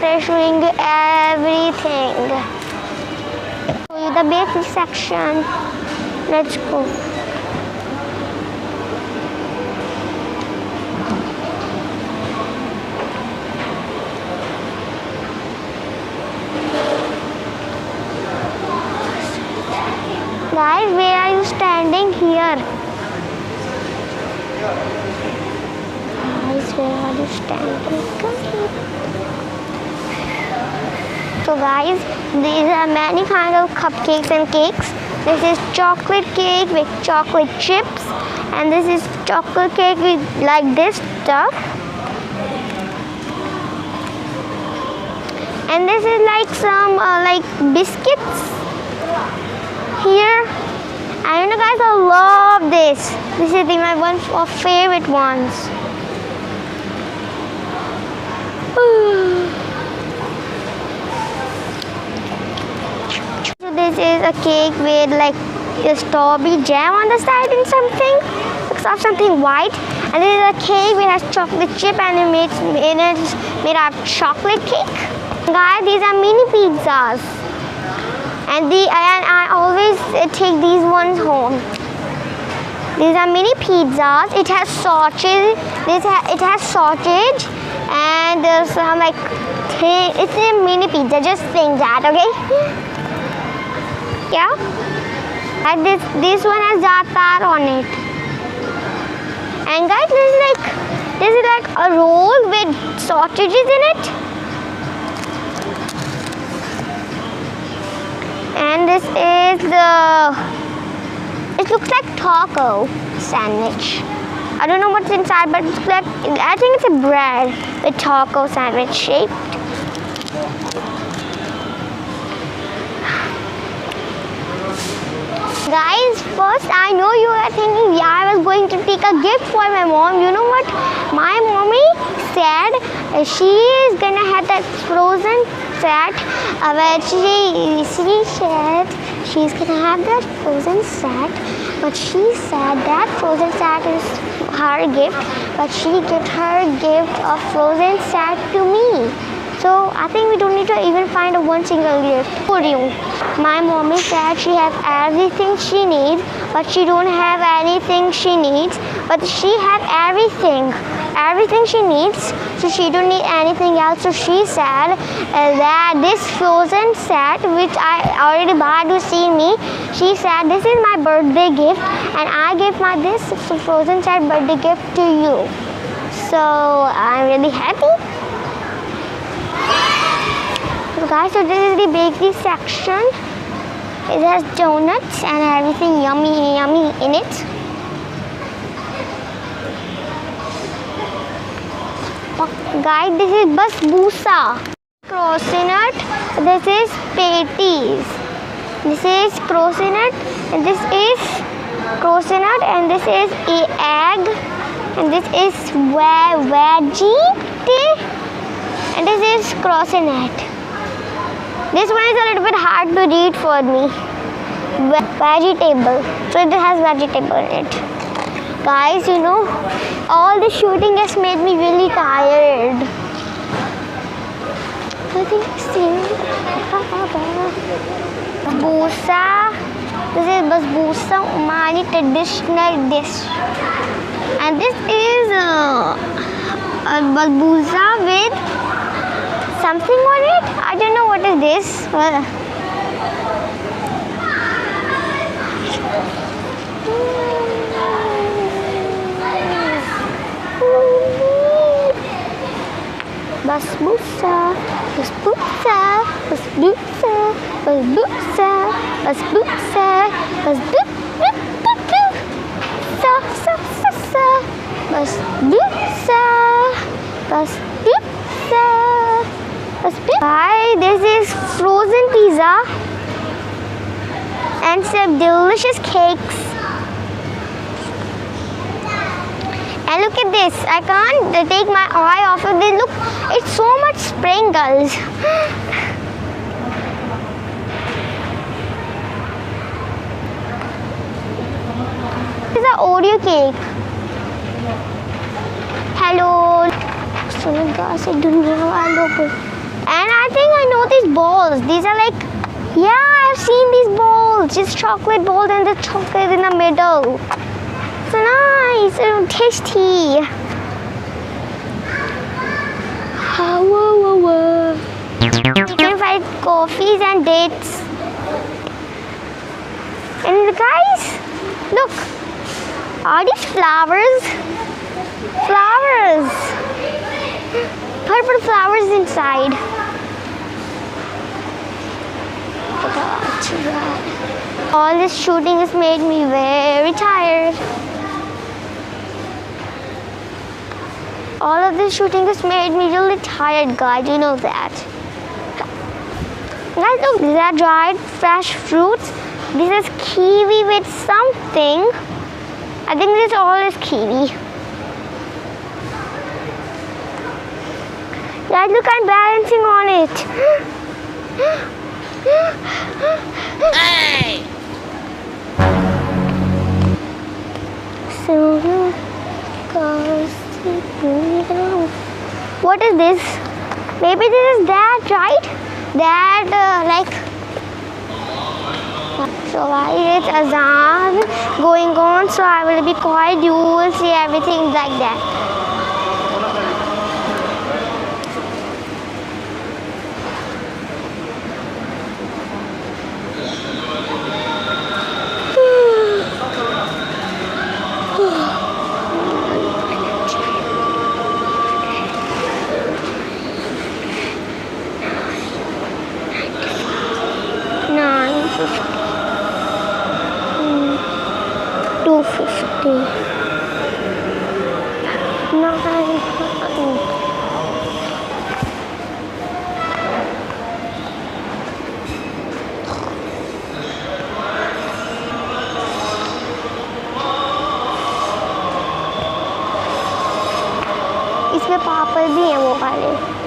they're showing you everything. Show you the bakery section. Let's go. Guys, where are you standing here? Guys, where are you standing? So guys, these are many kinds of cupcakes and cakes. This is chocolate cake with chocolate chips, and this is chocolate cake with like this stuff. And this is like some like biscuits here. I don't know guys, I love this. This is my one of favorite ones. So this is a cake with like a strawberry jam on the side and something white. And this is a cake which has chocolate chip and it's made out of chocolate cake. Guys, these are mini pizzas. And I always take these ones home. These are mini pizzas. It has sausage. It has sausage and some like it's a mini pizza. Just think that, okay? Yeah. And this one has za'atar on it. And guys, this is like a roll with sausages in it. And this is it looks like taco sandwich. I don't know what's inside, but it's like, I think it's a bread with taco sandwich shaped. Guys, first I know you are thinking, yeah, I was going to take a gift for my mom. You know what? My mommy said she is gonna have that frozen set. Where she said she's gonna have that frozen set, but she said that frozen set is her gift, but she gave her gift of frozen set to me. So I think we don't need to even find one single gift for you. My mommy said she has everything she needs, but she don't have anything she needs. But she has everything she needs, so she don't need anything else. So she said that this frozen set, which I already bought to see me, she said this is my birthday gift, and I gave this frozen set birthday gift to you. So I'm really happy. So guys, so this is the bakery section. It has donuts and everything yummy in it. Guys, this is basbousa. Croissant. This is patties. This is croissant, and this is croissant, and this is egg, and this is veggie, and this is croissant. This one is a little bit hard to read for me. Vegetable. So it has vegetable in it. Guys, you know, all the shooting has made me really tired. Basbousa. This is basbousa, Omani traditional dish. And this is basbousa with something on it. I don't know what is this. Basbousa, basbousa, basbousa, basbousa, basbousa, basbousa, basbousa. Hi, this is frozen pizza and some delicious cakes. And look at this. I can't take my eye off of this. Look, it's so much sprinkles. This is an Oreo cake. Hello. And I think I know these balls. These are like, yeah, I've seen these balls. Just chocolate balls and the chocolate in the middle. So nice and tasty. Whoa, whoa, whoa. You can find coffees and dates. And guys, look. Are these flowers? Flowers. Purple flowers inside. All this shooting has made me very tired. All of this shooting has made me really tired, guys. You know that. Guys, look, these are dried fresh fruits. This is kiwi with something. I think this all is kiwi. Guys, look, I'm balancing on it. Hey! What is this? Maybe this is that, right? That like. So it's azan going on, so I will be quiet. You will see everything like that. इसमें पापड़ भी हैं वो वाले.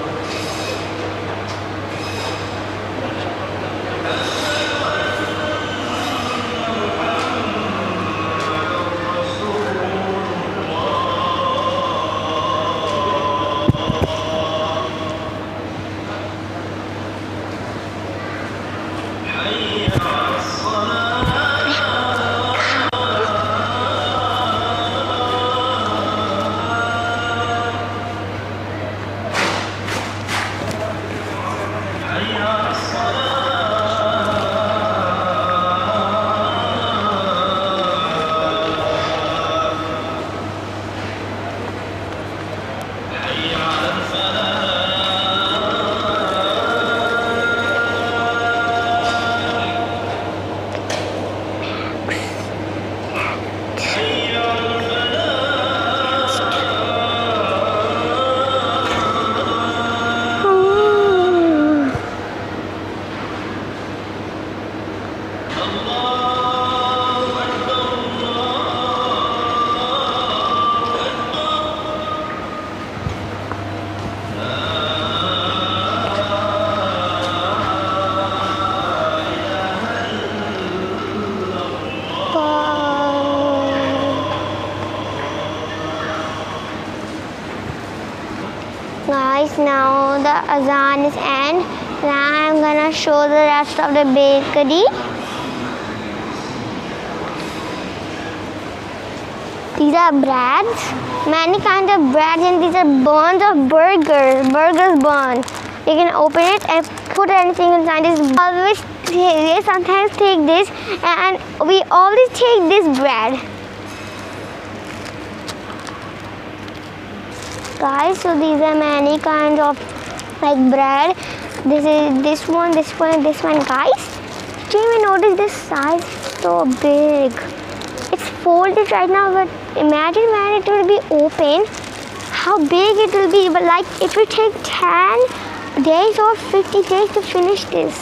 Guys, now the azan is end. Now I'm gonna show the rest of the bakery. These are breads, many kinds of breads, and these are buns of burgers bun. You can open it and put anything inside. They sometimes take this, and we always take this bread. Guys, so these are many kinds of like bread. This is this one, and this one. Guys, did you even notice this size is so big? It's folded right now, but imagine when it will be open, how big it will be. But like it will take 10 days or 50 days to finish this.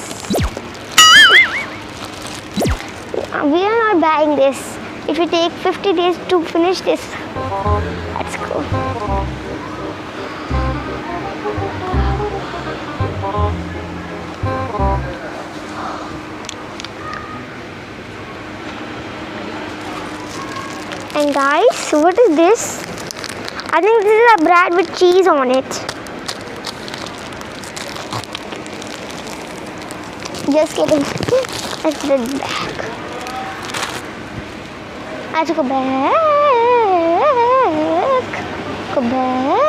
We are not buying this. It will take 50 days to finish this. Let's go. And guys, what is this? I think this is a bread with cheese on it. Just kidding. Let's put it back. Let's go back. Go back.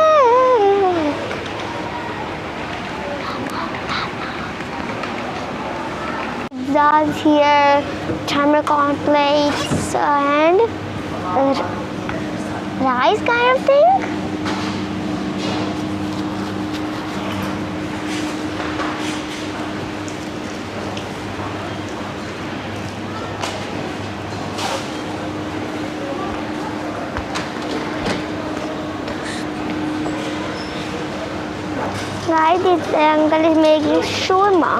Pizzas here, turmeric on plates, and rice kind of thing. Guys, this uncle is making shawarma.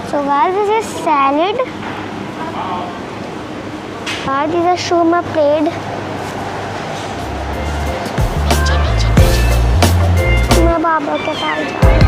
So guys, this is salad. Guys, this is shawarma plate. मैं बाबा के साथ जा रही हूँ.